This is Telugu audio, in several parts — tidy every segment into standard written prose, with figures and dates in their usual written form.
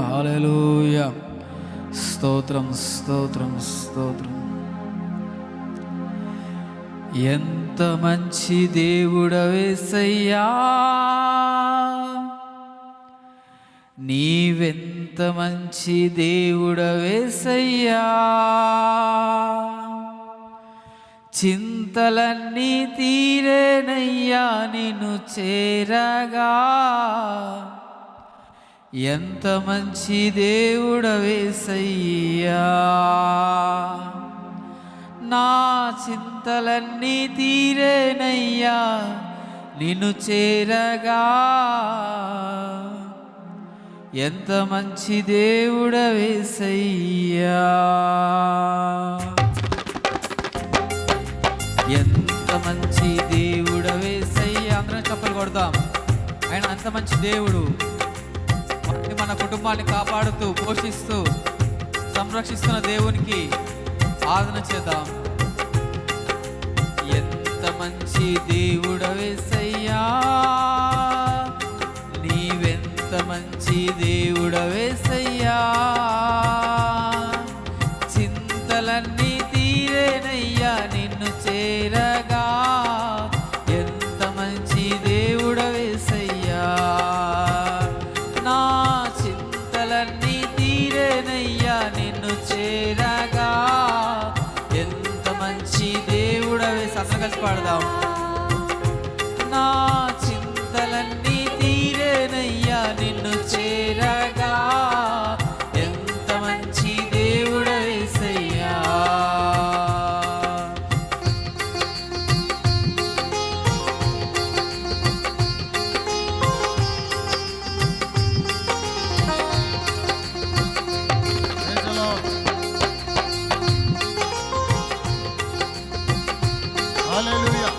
హల్లెలూయా. స్తోత్రం స్తోత్రం స్తోత్రం. ఎంత మంచి దేవుడవేసయ్యా, నీవెంత మంచి దేవుడవేసయ్యా. చింతలన్నీ తీరేనయ్యా నిన్ను చేరగా, ఎంత మంచి దేవుడవేసయ్యా. నా చింతలన్నీ తీరేనయ్యా నిన్ను చేరగా, ఎంత మంచి దేవుడవేసయ్యా. ఎంత మంచి దేవుడవేసయ్యా. అందరం చప్పలు కొడదాం. ఆయన అంత మంచి దేవుడు. మన కుటుంబాన్ని కాపాడుతూ పోషిస్తూ సంరక్షిస్తున్న దేవునికి ఆరాధన చేద్దాం. ఎంత మంచి దేవుడవేసయ్యా, నీవెంత మంచి దేవుడవేసయ్యా. చింతలన్నీ తీరేనయ్యా నిన్ను చేరగా, ఎంత మంచి దేవుడవేసయ్యా. నా చింతలన్నీ తీరేనయ్యా నిన్ను చేరగా, ఎంత మంచి దేవుడవేసయ్యా. అందరం కలిసి పాడదాం. నా చింతలన్నీ తీరేనయ్యా నిన్ను చేరగా, ఎంత మంచి దేవుడవేసయ్యా. హల్లెలూయా.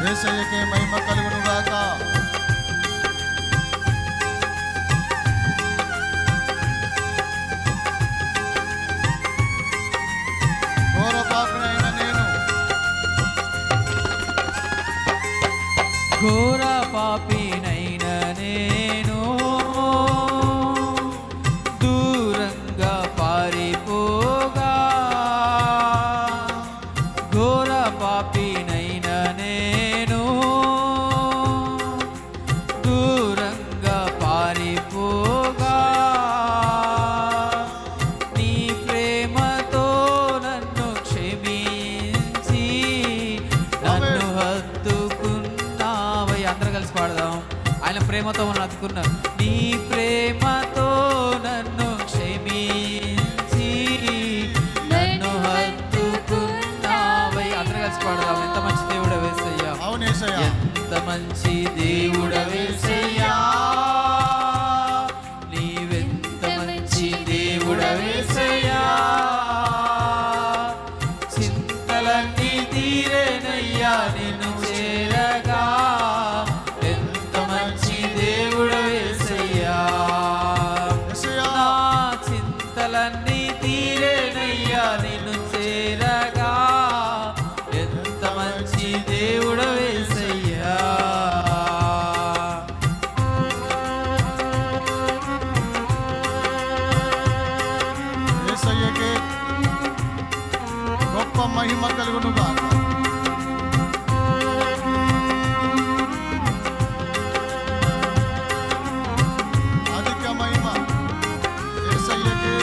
యేసయ్యకే మహిమ కలుగును గాక. ఘోర పాపినైన నేను, ఘోర పాపినైన నేను దూరంగా పారిపోగా, ఘోర పాపినైన నేను దూరంగా పారిపోగా, నీ ప్రేమతో నన్ను క్షమించి నన్ను హత్తుకున్నావయ్యా. అందరం కలిసి పాడదాం. ఆయన ప్రేమతో మనం హత్తుకున్నా. నీ ప్రేమతో నన్ను క్షమించి నన్ను హత్తుకున్నావయ్యా. అందరం కలిసి పాడదాం. ఎంత మంచి దేవుడవేసయ్యా. అవునేసయ్యా. ఎంత మంచి దేవుడవేసయ్యా, నీవెంత మంచి దేవుడవేసయ్యా. చింతలన్నీ తీరేనయ్యా నిన్ను చేరగా, ఎంత మంచి దేవుడవేసయ్యా. నా చింతలన్నీ తీరేనయ్యా నిన్ను చేరగా, ఎంత మంచి దేవుడవేసయ్యా. యేసయ్యకే గొప్ప మహిమ కలుగును గాక. అధిక మహిమ యేసయ్యకే.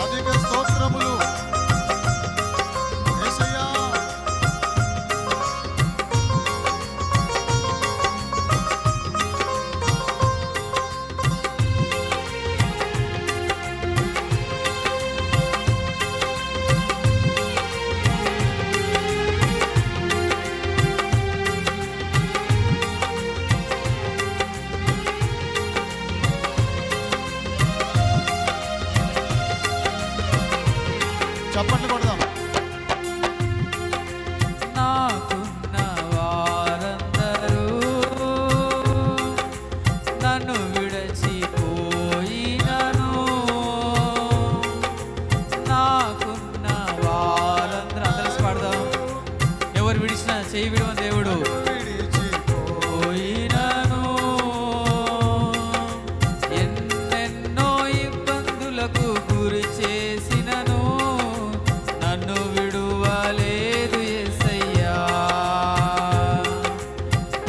అధిక స్తోత్రములు యేసయ్యా. విడువలేదు యేసయ్యా.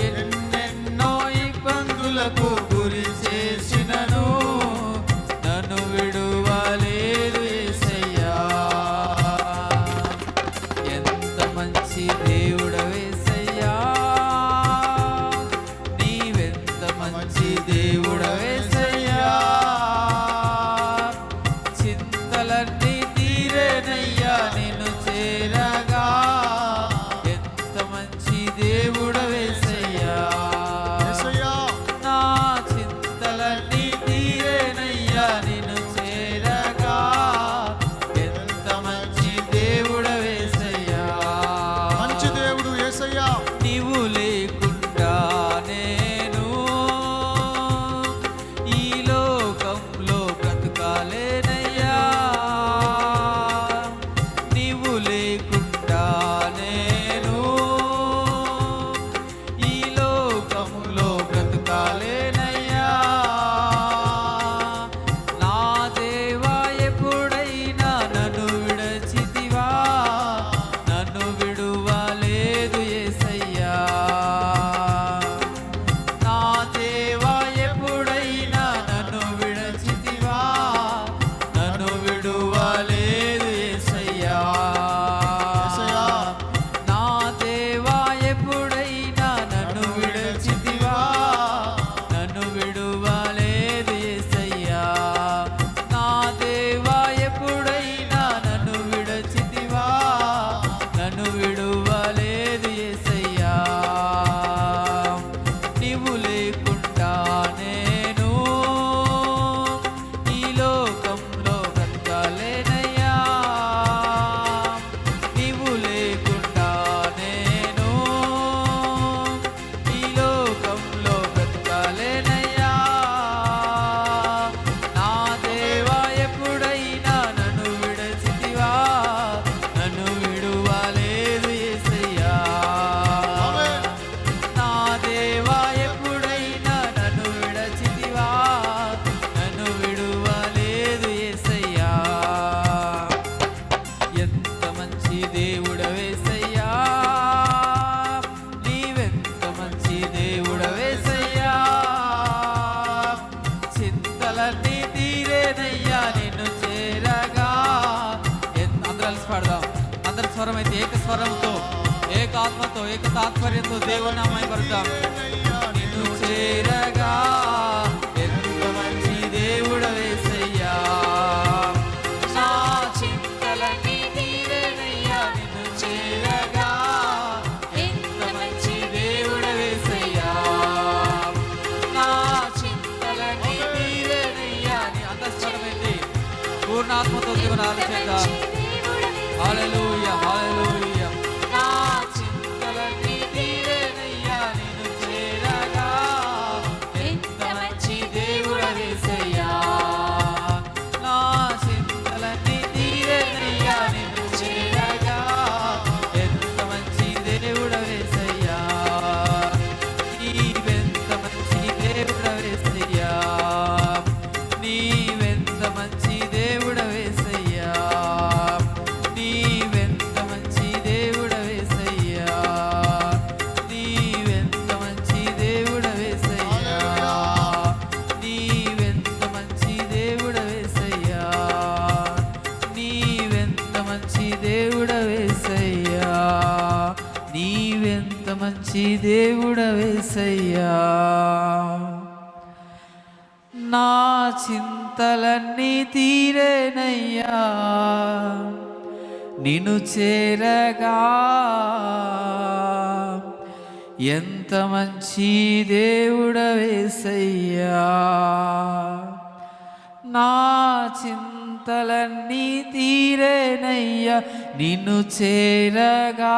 ఎన్నెన్నో ఇబ్బందులకు గురి చేసినను నన్ను విడువలేదు యేసయ్యా. ఎంత మంచి దేవుడవేసయ్యా, నీవెంత మంచి దేవుడవేసయ్యా. చింతలన్నీ తీరేనయ్యా నిన్ను చేరగా, ఎంత మంచి దేవుడవేసయ్యా. యేసయ్యా నా చింతలన్నీ తీరేనయ్యా నిన్ను చేరగా, ఎంత మంచి దేవుడవేసయ్యా. మంచి దేవుడు యేసయ్యా. నీవు లేకుండా నేను ఈ లోకంలో బ్రతకాలేనయ్యా. నీవు లేకుండా నేను ఈ లోకంలో బ్రతకాలేనయ్యా. నా దేవా ఎప్పుడైనా నన్ను విడచితివా, నన్ను విడువలేదు యేసయ్యా. నా దేవా ఎప్పుడైనా నన్ను విడచితివా, నన్ను విడువలేదు యేసయ్యా. యేసయ్యా నా దేవా ఎప్పుడైనా నన్ను విడచితివా, నన్ను విడువలేదు యేసయ్యా. నా దేవా ఎప్పుడైనా నన్ను విడచితివా, నన్ను విడువలేదు యేసయ్యా. నీవు లేకుండా నేను ఈ లోకంలో బ్రతకాలేనయ్యా. నీవు లేకుండా నేను ఈ లోకంలో బ్రతకాలేనయ్యా. నా దేవా ఎప్పుడైనా నన్ను విడచితివా, నన్ను విడువలేదు యేసయ్యా. ఆమేన్. నా దేవా ఎప్పుడైనా నన్ను విడచితివా, నన్ను విడువలేదు యేసయ్యా. ఎంత మంచి దేవుడవేసయ్యా, నీవెంత మంచి దేవుడవేసయ్యా. చింతలన్నీ తీరేనయ్యా నిన్ను చేరగా. అందరూ కలిసి పాడదాం. అందరి స్వరం అయితే ఏక స్వరంతో, ఏక ఆత్మతో, ఏక తాత్పర్యంతో దేవుని నామాన్ని పలుకుదాం. నిన్ను చేరగా ఎంత మంచి దేవుడవేసయ్యా. నా చింతలన్నీ తీరేనయ్యా నిన్ను చేరగా, ఎంత మంచి దేవుడవేసయ్యా. నా చింతలన్నీ తీరేనయ్యా. నీ అంతఃస్వరమైతే పూర్ణాత్మతో దేవుని ఆరాధిద్దాం. హల్లెలూయా, హల్లెలూయా. నా చింతలన్నీ తీరేనయ్యా నిన్ను చేరగా, ఎంత మంచి దేవుడవేసయ్యా. నా చింతలన్నీ తీరేనయ్యా నిన్ను చేరగా, ఎంత మంచి దేవుడవేసయ్యా. నీవెంత మంచి దేవుడవేసయ్యా, నీవెంత మంచి దేవుడవేసయ్యా. నీవెంత మంచి దేవుడవేసయ్యా, నీవెంత మంచి దేవుడవేసయ్యా. నీవెంత మంచి దేవుడవేసయ్యా, నీవెంత మంచి దేవుడవేసయ్యా. నీవెంత మంచి దేవుడవేసయ్యా. నా చింతలన్నీ తీరేనయ్యా నిన్ను చేరగా, ఎంత మంచి దేవుడవేసయ్యా. నా చింతలన్నీ తీరేనయ్యా నిన్ను చేరగా,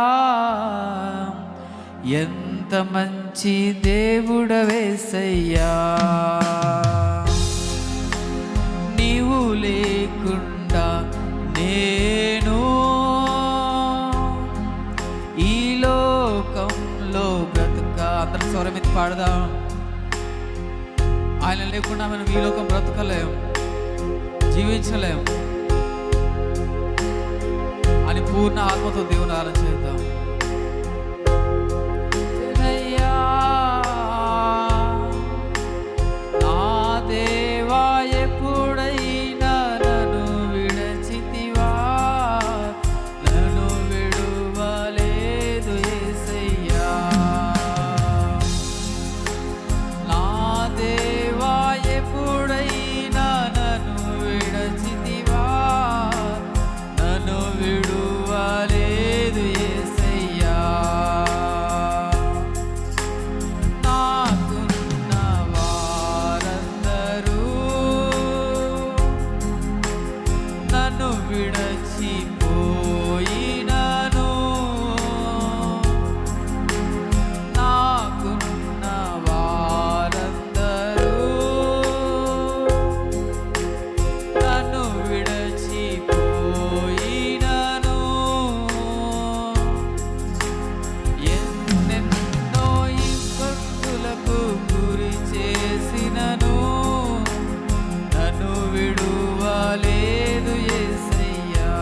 ఎంత మంచి దేవుడవేసయ్యా. నీవు లేకుండా నేను ఈ లోకంలో బ్రతుక. అందరం స్వరం ఎత్తి పాడదాం. ఆయన లేకుండా మనం ఈ లోకం బ్రతకలేం, జీవించలేం. అని పూర్ణ ఆత్మతో దేవుని ఆరాధన చేద్దాం. ఏసయ్యా, నా దేవా, ఎప్పుడైనా నన్ను విడచితివా, నన్ను విడువలేదు ఏసయ్యా. నా దేవా, ఎప్పుడైనా నన్ను విడచితివా, నన్ను విడువలేదు ఏసయ్యా. నాకున్న వారందరూ నన్ను విడచిపోయినను, నాకున్న వారందరూ నన్ను విడచిపోయినను, ఎన్నెన్నో ఇబ్బందులకు గురి చేసినను, నన్ను విడువలేదు యేసయ్యా.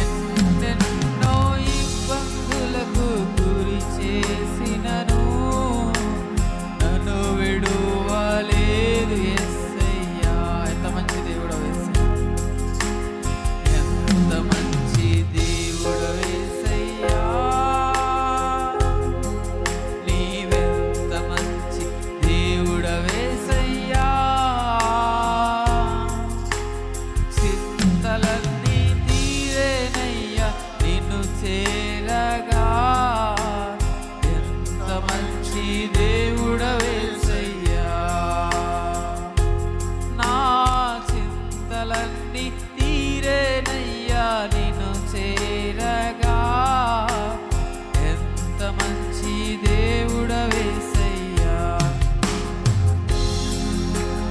ఎన్నెన్నో ఇబ్బందులకు గురి చేసినను, నన్ను విడువలేదు యేసయ్యా. ఎంత మంచి దేవుడో యేసయ్యా, ఎంత మంచి దేవుడో యేసయ్యా, నీవెంత మంచి దేవుడో యేసయ్యా. చింతలన్నీ తీరేనయ్యా నిన్ను చేరగా, ఎంత మంచి దేవుడో యేసయ్యా. నా చింతలన్నీ తీరేనయ్యా నిన్ను చేరగా, ఎంత మంచి దేవుడో యేసయ్యా.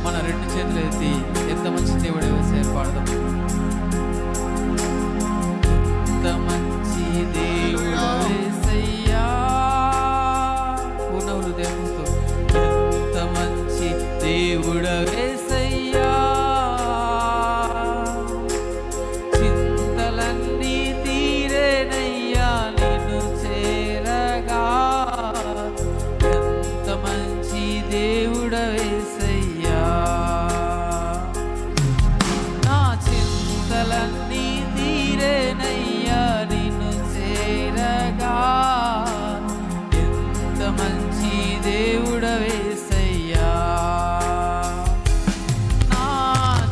మన రెండు చేతులు ఎత్తి ఎంత మంచి దేవుడు యేసయ్యా పాడదాం. ఎంత మంచి దేవుడు యేసయ్యా, పూర్ణ హృదయంతో ఎంత మంచి దేవుడు యేసయ్యా. చింతలన్నీ తీరేనయ్యా నిన్ను చేరగా, ఎంత మంచి దేవుడు యేసయ్యా. నా చింతలన్నీ తీరేనయ్యా నిన్ను చేరగా, ఎంత మంచి దేవుడు యేసయ్యా. నా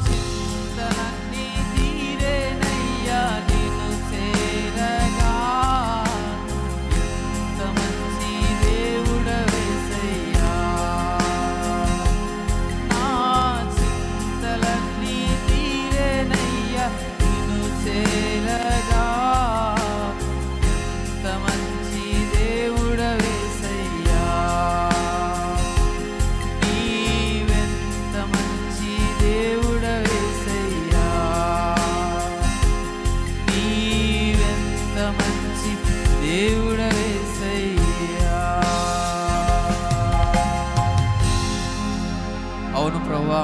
చింతలన్నీ తీరేనయ్యా నిన్ను చేరగా, ఎంత మంచి దేవుడు యేసయ్యా. నా చింతలన్నీ తీరేనయ్యా నిన్ను చేరగా, ఎంత మంచి దేవుడు యేసయ్యా. నీవెంత మంచి దేవుడు యేసయ్యా, నీవెంత మంచి దేవుడు యేసయ్యా. అవును ప్రభువా,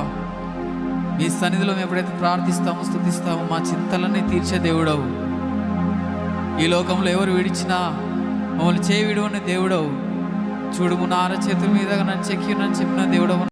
మీ సన్నిధిలో మేము ఎప్పుడైతే ప్రార్థిస్తామో స్తుతిస్తామో మా చింతలన్నీ తీర్చే దేవుడవు. ఈ లోకంలో ఎవరు విడిచినా మమ్మల్ని చేయి విడువని దేవుడవు. చూడుము, నా అరచేతుల మీద నన్ను చెక్కి నన్ను చెప్పిన దేవుడవు.